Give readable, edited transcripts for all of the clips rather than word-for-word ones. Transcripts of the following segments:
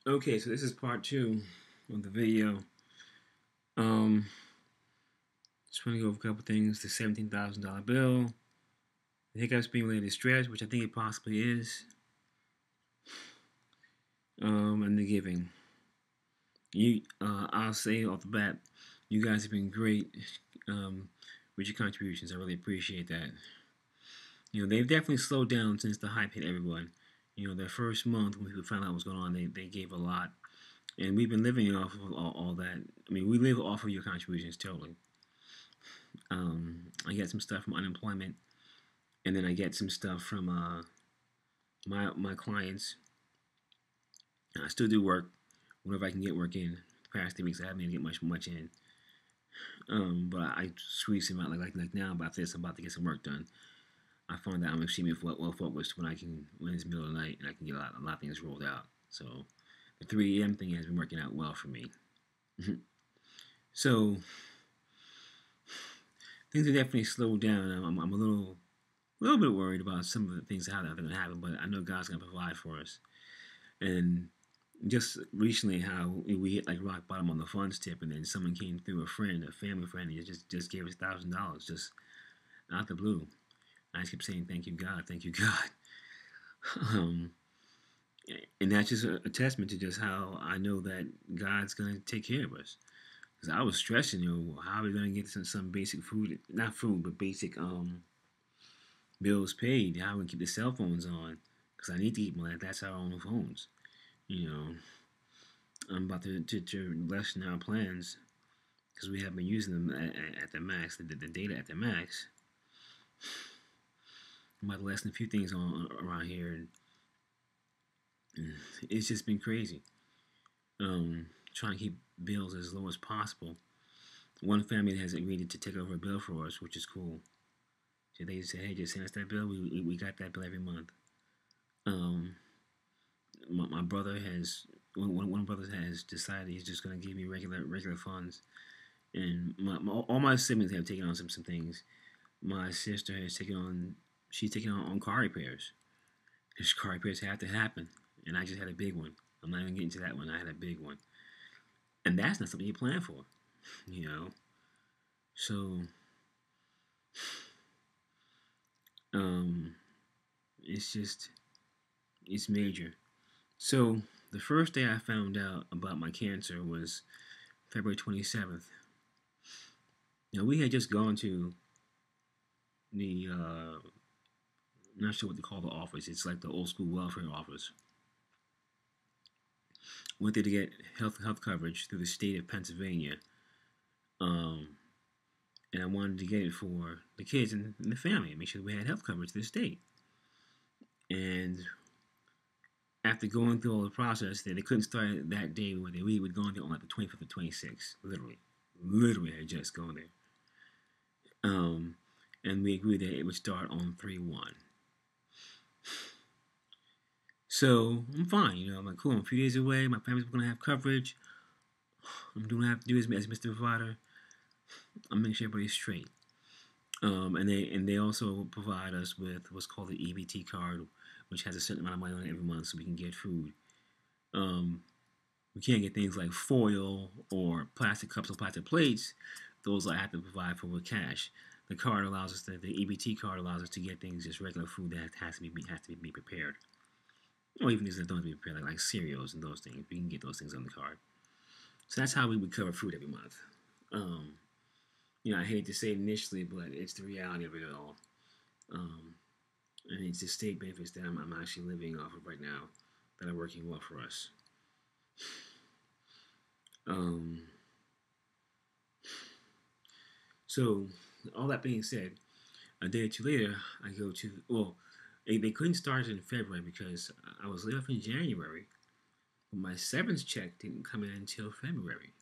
Okay, so this is part two of the video. Um, just want to go over a couple things. The $17,000 bill, the hiccups being related to stress, which I think it possibly is, and the giving. I'll say off the bat, you guys have been great um, with your contributions. I really appreciate that. They've definitely slowed down since the hype hit everyone. Their first month when people found out what was going on, they gave a lot. And we've been living off of all that. I mean, we live off of your contributions totally. I get some stuff from unemployment, and then I get some stuff from my clients. I still do work whenever I can get work in. The past 3 weeks I haven't been able to get much in, but I squeeze them out like now. About this, I'm about to get some work done. I find that I'm extremely well focused when it's the middle of the night and I can get a lot of things rolled out. So the 3 a.m. thing has been working out well for me. So things are definitely slowed down. I'm a little bit worried about some of the things how they're going to happen, but I know God's going to provide for us. And just recently, how we hit like rock bottom on the funds tip, and then someone came through, a family friend, and just gave us $1,000 just out the blue. I just kept saying, "Thank you, God. Thank you, God." um, and that's just a testament to just how I know that God's going to take care of us. Because I was stressing, how are we going to get some basic food, not food, but basic bills paid? How we keep the cell phones on? Because I need to keep my, that's our own phones. You know, I'm about to lessen our plans because we have been using them at the max, the data at the max. I'm about to lessen a few things around here, and it's just been crazy. Trying to keep bills as low as possible. One family has agreed to take over a bill for us, which is cool. So they said, "Hey, just send us that bill. We got that bill every month." Um, my brother has one brother has decided he's just gonna give me regular funds, and all my siblings have taken on some things. My sister has taken on she's taken on car repairs. Because car repairs have to happen, and I just had a big one. I'm not even getting to that one. I had a big one, and that's not something you plan for, you know. So, um, it's it's major. So the first day I found out about my cancer was February 27th. We had just gone to the not sure what they call the office. It's like the old school welfare office. Went there to get health coverage through the state of Pennsylvania. Um, and I wanted to get it for the kids and the family, make sure we had health coverage through the state. And after going through all the process, they couldn't start that day where we would go on there on like the 25th or 26th, literally had just gone there. And we agreed that it would start on 3/1. So I'm fine, I'm like, cool. I'm a few days away. My family's gonna have coverage. I'm doing what I have to do as Mr. Provider. I'm making sure everybody's straight. And they also provide us with what's called the EBT card, which has a certain amount of money on it every month, so we can get food. We can't get things like foil or plastic cups or plastic plates. Those I have to provide for with cash. The card allows us the EBT card allows us to get things just regular food that has to be prepared, or even things that don't have to be prepared, like cereals and those things. We can get those things on the card. So that's how we would cover food every month. I hate to say it initially, but it's the reality of it all. And it's the state benefits that I'm actually living off of right now that are working well for us. So, all that being said, a day or two later, I go to, they couldn't start in February because I was laid off in January, but my severance check didn't come in until February.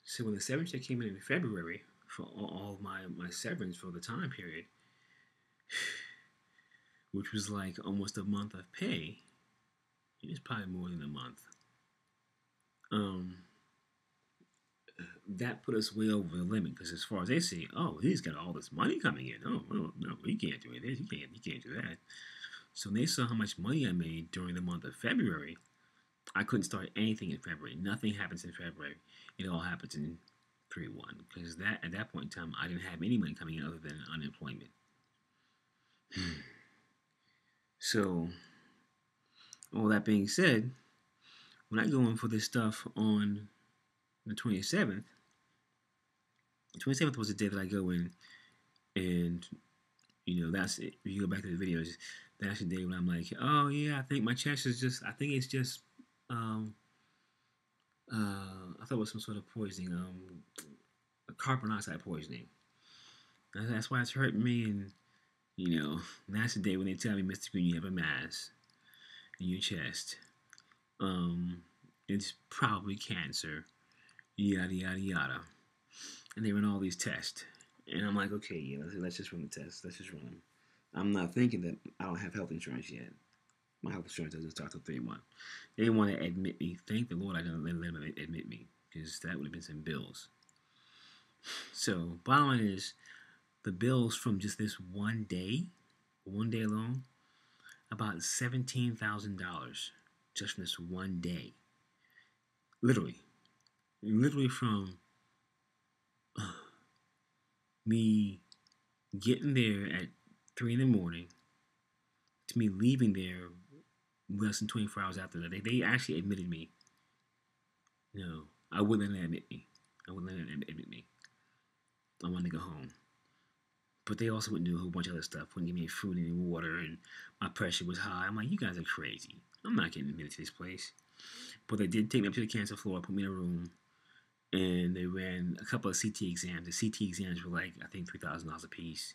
So when the severance check came in February for all of my severance for the time period, which was like almost a month of pay, it's probably more than a month. That put us way over the limit because as far as they say, oh, he's got all this money coming in. Oh, no, he can't do this. He can't do that. So when they saw how much money I made during the month of February, I couldn't start anything in February. Nothing happens in February. It all happens in 3/1 because that at that point in time I didn't have any money coming in other than unemployment. So, all that being said, when I go in for this stuff on the 27th, the 27th was the day that I go in, and that's it. If you go back to the videos, that's the day when I'm like, oh yeah, I think my chest is just, I think it's just, I thought it was some sort of poisoning, carbon monoxide poisoning. That's why it's hurting me, and that's the day when they tell me, Mr. Green, you have a mass in your chest. It's probably cancer, yada yada yada, and they run all these tests, and I'm like, okay, yeah, let's just run the tests. Let's just run them. I'm not thinking that I don't have health insurance yet. My health insurance doesn't start till 3/1. They didn't want to admit me. Thank the Lord I didn't let them admit me because that would have been some bills. So, bottom line is, the bills from just this one day alone, about $17,000 just from this one day. Literally from me getting there at 3 in the morning to me leaving there less than 24 hours after that. They actually admitted me. I wouldn't let them admit me. I wanted to go home. But they also wouldn't do a whole bunch of other stuff. Wouldn't give me food and water, and my pressure was high. I'm like, you guys are crazy. I'm not getting admitted to this place. But they did take me up to the cancer floor, put me in a room, and they ran a couple of CT exams. The CT exams were like, I think, $3,000 a piece.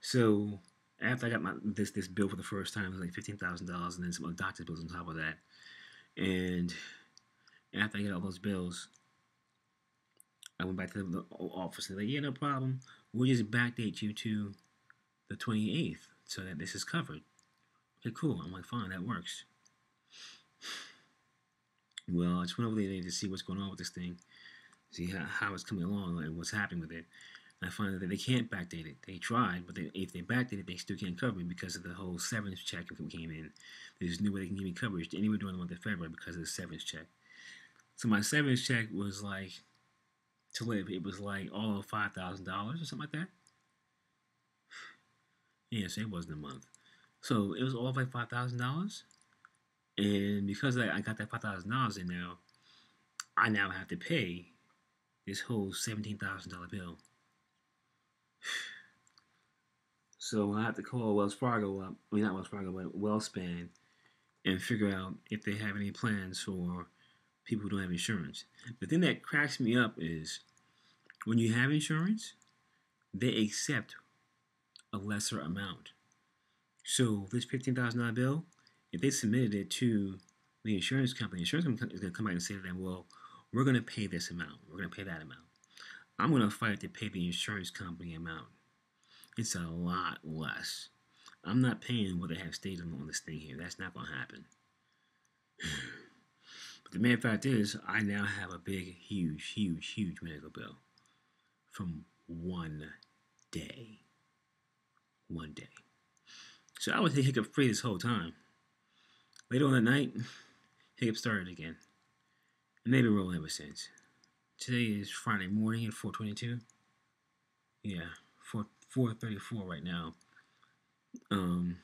So after I got this bill for the first time, it was like $15,000, and then some other doctor's bills on top of that. And after I got all those bills, I went back to the office and they're like, yeah, no problem. We'll just backdate you to the 28th so that this is covered. Okay, cool. I'm like, fine, that works. Well, I just went over there to see what's going on with this thing, see how it's coming along and what's happening with it. And I find that they can't backdate it. They tried, but if they backdate it, they still can't cover me because of the whole severance check that came in. There's no way they can give me coverage anywhere during the month of February because of the severance check. So my severance check was like, to live, it was like all of $5,000 or something like that. Yeah, so it wasn't a month. So it was all of like $5,000. And because I got that $5,000 in now, I now have to pay this whole $17,000 bill. So I have to call Wells Fargo up. I mean, not Wells Fargo, but WellSpan, and figure out if they have any plans for people who don't have insurance. The thing that cracks me up is when you have insurance, they accept a lesser amount. So this $15,000 bill, if they submitted it to the insurance company is going to come back and say to them, well, we're going to pay this amount. We're going to pay that amount. I'm going to fight to pay the insurance company amount. It's a lot less. I'm not paying what they have stated on this thing here. That's not going to happen. But the main fact is, I now have a big, huge medical bill from one day. One day. So I was hiccup free this whole time. Later on that night, hiccup started again. And they've been rolling ever since. Today is Friday morning at 4:22. Yeah, 4:34 right now. And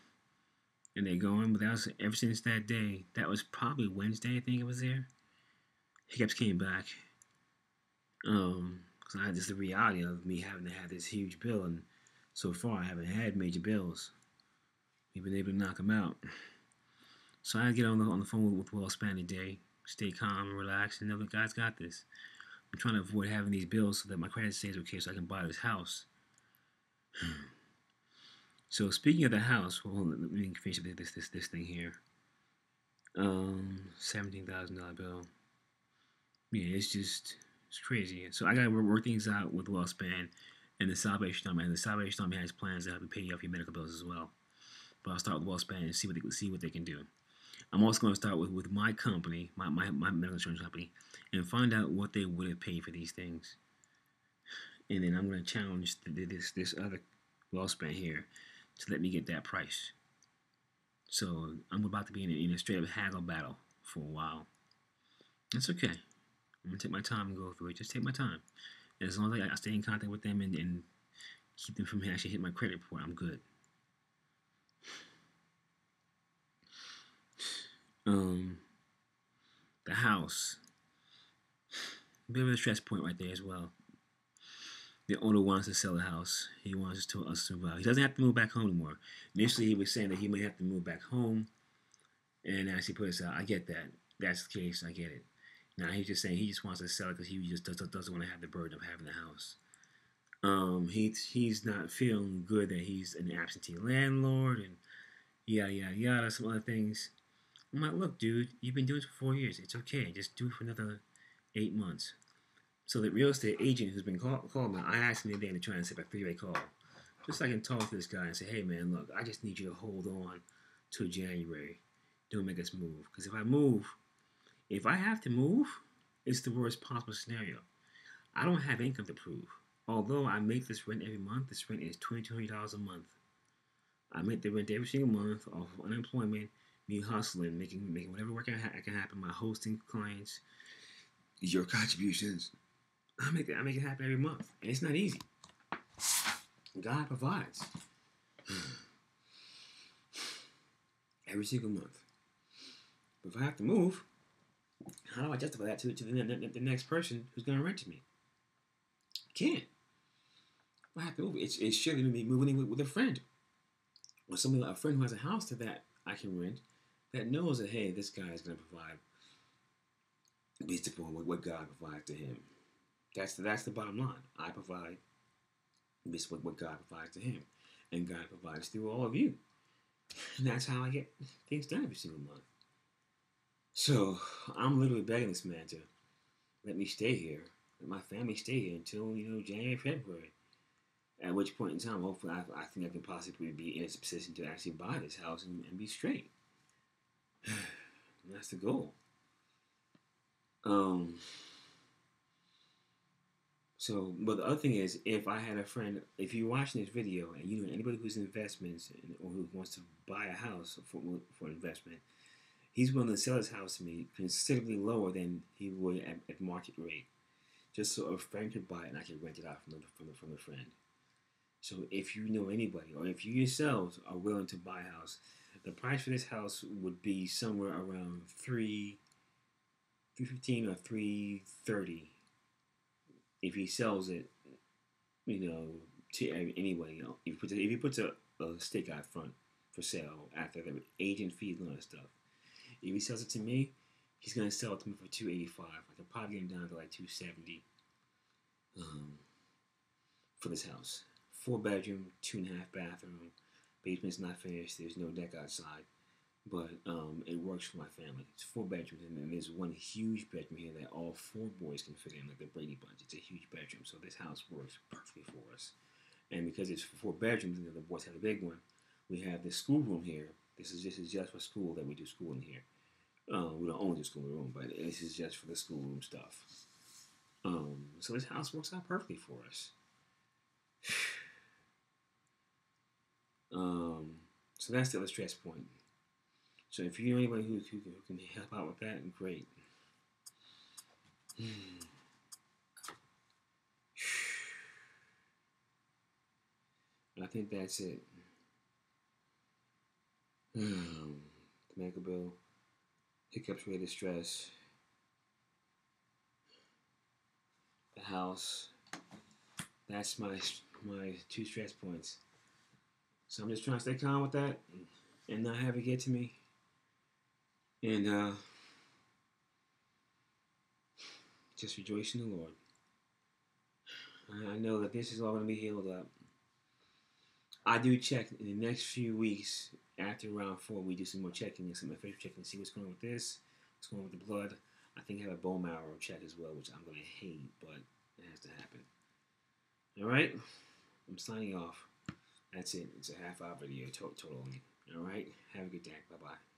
they're going, but that was ever since that day. That was probably Wednesday, I think it was there. Hiccups came back. Because I had this the reality of me having to have this huge bill, and so far I haven't had major bills. We've been able to knock them out. So I get on the phone with WellSpan today, stay calm and relax, and know the guys got this. I'm trying to avoid having these bills so that my credit stays okay so I can buy this house. So speaking of the house, well, let me finish this thing here. $17,000 bill. Yeah, it's crazy. So I gotta work things out with WellSpan and the Salvation Army. And the Salvation Army has plans to help you pay off your medical bills as well. But I'll start with WellSpan and see what they can do. I'm also going to start with my company, my medical insurance company, and find out what they would have paid for these things. And then I'm going to challenge this other WellSpan here to let me get that price. So I'm about to be in a straight up haggle battle for a while. That's okay. I'm gonna take my time and go through it. Just take my time. As long as I stay in contact with them and keep them from actually hit my credit report, I'm good. Um, the house, a bit of a stress point right there as well. The owner wants to sell the house. He wants us to move out. He doesn't have to move back home anymore. Initially, he was saying that he may have to move back home and actually put us out. I get that. That's the case. I get it. Now he's just saying he just wants to sell it because he just doesn't want to have the burden of having the house. He's not feeling good that he's an absentee landlord and yada yada yada, some other things. I'm like, look, dude, you've been doing it for 4 years. It's okay. Just do it for another 8 months. So the real estate agent who's been calling me, I asked him the other day to try and set up a 3-way call, just so I can talk to this guy and say, hey man, look, I just need you to hold on till January. Don't make us move. Because if I have to move, it's the worst possible scenario. I don't have income to prove. Although I make this rent every month, this rent is $2,200 a month. I make the rent every single month off of unemployment, me hustling, making whatever work I can happen. My hosting clients, your contributions. I make it happen every month, and it's not easy. God provides every single month. But if I have to move, how do I justify that to the next person who's going to rent to me? Can't. If I have to move, it should be moving in with a friend or somebody like a friend who has a house that I can rent that knows that hey, this guy is going to provide based upon what God provides to him. That's the bottom line. I provide based upon what God provides to him, and God provides through all of you. And that's how I get things done every single month. So I'm literally begging this man to let me stay here, let my family stay here until January, February. At which point in time, hopefully, I think I can possibly be in a position to actually buy this house and be straight. And that's the goal. So, but the other thing is, if I had a friend, if you're watching this video and you know anybody who's in investments or who wants to buy a house for investment, he's willing to sell his house to me considerably lower than he would at market rate, just so a friend could buy it and I could rent it out from the friend. So if you know anybody, or if you yourselves are willing to buy a house, the price for this house would be somewhere around $315 or $330 if he sells it, to anybody. If he puts a stake out front for sale after the agent fees and all that stuff. If he sells it to me, he's gonna sell it to me for $285. I could probably get him down to like $270 for this house. 4-bedroom, 2.5 bathroom. Basement's not finished. There's no deck outside, but it works for my family. It's 4 bedrooms, and there's one huge bedroom here that all 4 boys can fit in, like the Brady Bunch. It's a huge bedroom, so this house works perfectly for us. And because it's 4 bedrooms, and the boys have a big one, we have this school room here. This is just for school that we do school in here. We don't own the school room, but this is just for the school room stuff. So this house works out perfectly for us. So that's the other stress point. So if you know anybody who can help out with that, great. I think that's it. The medical bill, hiccups related stress, the house. That's my 2 stress points. So I'm just trying to stay calm with that and not have it get to me. And just rejoice in the Lord. I know that this is all going to be healed up. I do check in the next few weeks after round 4. We do some more checking and some official checking to see what's going on with this, what's going on with the blood. I think I have a bone marrow check as well, which I'm going to hate, but it has to happen. All right, I'm signing off. That's it. It's a half-hour video totally. All right, have a good day. Bye-bye.